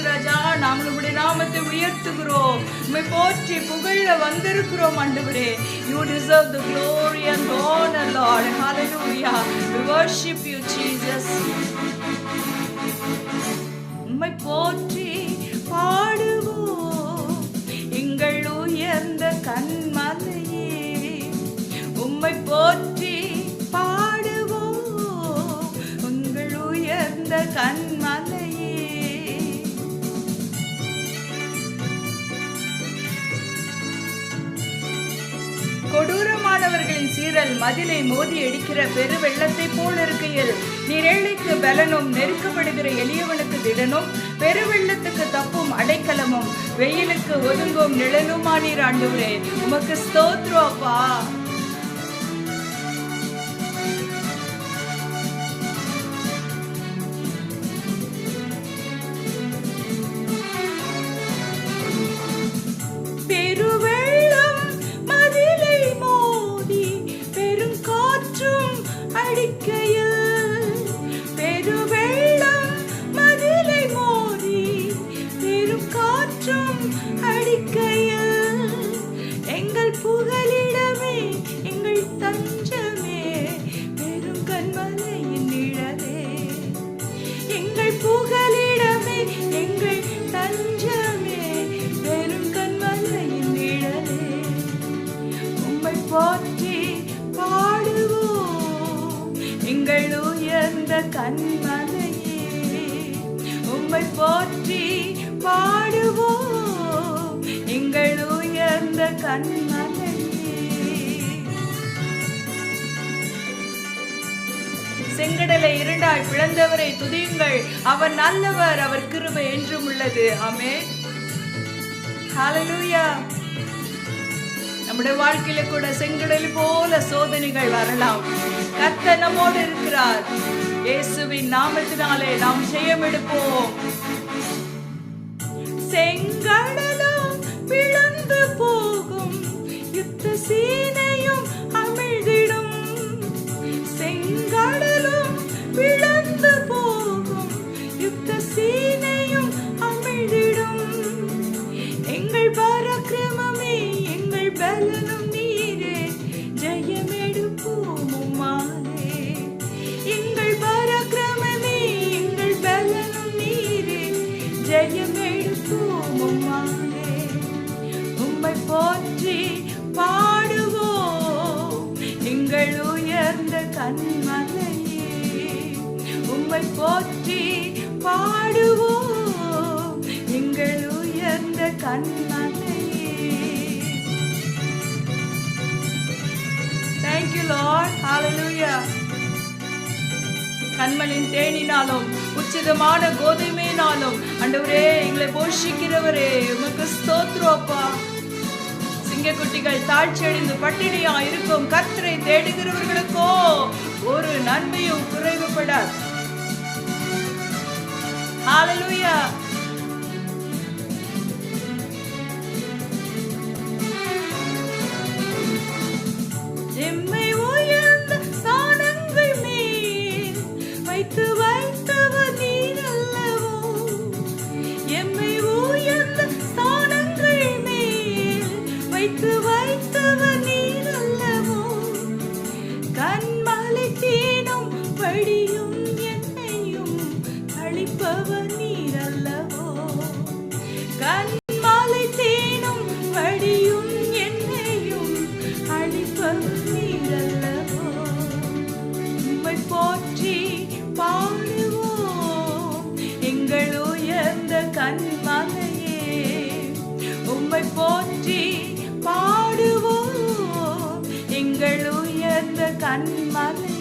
ராஜா, நாங்கள் உம்முடைய நாமத்தை உயர்த்துகிறோம். உம்மை போற்றி புகழ வந்திருக்கிறோம் ஆண்டவரே. You deserve the glory and honor, Lord. Hallelujah. We worship you, Jesus. உம்மை போற்றி பாடுவோம் எங்கள் உயர்ந்த கன்மலையே. உம்மை போற்றி பாடுவோம் உங்கள் உயர்ந்த கன்மலையே. கொடூரமானவர்களின் சீரல் மதிலை மோதி அடிக்கிற பெரு வெள்ளத்தை போல் இருக்கையில் நீரேழைக்கு பலனும் நெருக்கப்படுகிற எளியவனுக்கு திடனும் பெருவெள்ளத்துக்கு தப்பும் அடைக்கலமும் வெயிலுக்கு ஒதுங்கும் நிழலுமானீர் ஆண்டவரே. உமக்கு ஸ்தோத்திரம் அப்பா. பெருவெள்ளம் மதிலை மோதி பெரும் காற்றும் அடிக்கையில், பெருவெள்ளம் மதிலை மோதி பெரும் காற்றும் அடிக்கையில், எங்கள் புகலிடமே எங்கள் தஞ்சமே பெரும் கன்மலையின் நிழலே. எங்கள் புகலிடமே எங்கள் தஞ்சமே பெரும் கன்மலையின் நிழலே. உம்மை போற்றி பாடுவோம் எங்கள் உயர்ந்த கன்மலையே. உம்மை போற்றி பாடுவோம் எங்கள் உயர்ந்த கன்மலையே. செங்கடலை இரண்டாய் பிளந்தவரை துதியுங்கள், அவர் நல்லவர், அவர் கிருபை என்றும் உள்ளது. ஆமென். ஹல்லேலூயா. நம்முடைய வாழ்க்கையில கூட செங்கடல் போல சோதனைகள் வரலாம். கர்த்தர் நம்மோடு இருக்கிறார். இயேசுவின் நாமத்தினாலே நாம் ஜெயம் எடுப்போம். செங்கடலும் பிளந்து போகும், யுத்த சீனையும் அமிழ்திடும். செங்கடலும் பிளந்து போகும், யுத்த சீனையும் அமிழ்திடும். எங்கள் பராக்கிரமமே எங்கள் பலனும் நீரே, ஜெயமெடுப்போம் உம்மாலே. எங்கள் பராக்கிரமமே எங்கள் பலனும் நீரே, ஜெயமெடுப்போம் உம்மாலே. உம்மை போற்றி பாடுவோம் எங்கள் உயர்ந்த கன்மலையே. உம்மை போற்றி பாடுவோம் எங்கள் உயர்ந்த கன்மலையே. Thank you Lord. Hallelujah. கண்மலின் தேனினாலும் உச்சிதமான கோதுமையினாலும் ஆண்டவரே எங்களை போஷிக்கிறவரே, உமக்கு ஸ்தோத்திரம் அப்பா. சிங்கக்குட்டிகள் தாழ்ச்சி அடைந்து பட்டினியா இருக்கும் கர்த்தரை தேடுகிறவர்களுக்கோ ஒரு நன்மையும் குறைவுபடாது. ஹல்லேலூயா. எம்மை உயர்ந்த ஸ்தானங்கள் மேல் வைத்து வைத்தவர் நீர் அல்லவோ. எம்மை உயர்ந்த ஸ்தானங்கள் மேல் வைத்து வைத்தவர் நீர் அல்லவோ. கன்மலை தேனும் வழியும் என்னையும் அளிப்பவர் நீர் அல்லவோ. கன்மலை தேனும் வழியும் என்னையும் அளிப்பவர் நீர் அல்லவோ. உம்மை போற்றி பாடுவோம் எங்கள் உயர்ந்த கன்மலையே. உம்மை போற்றி பாடுவோம் எங்கள் உயர்ந்த கன்மலையே.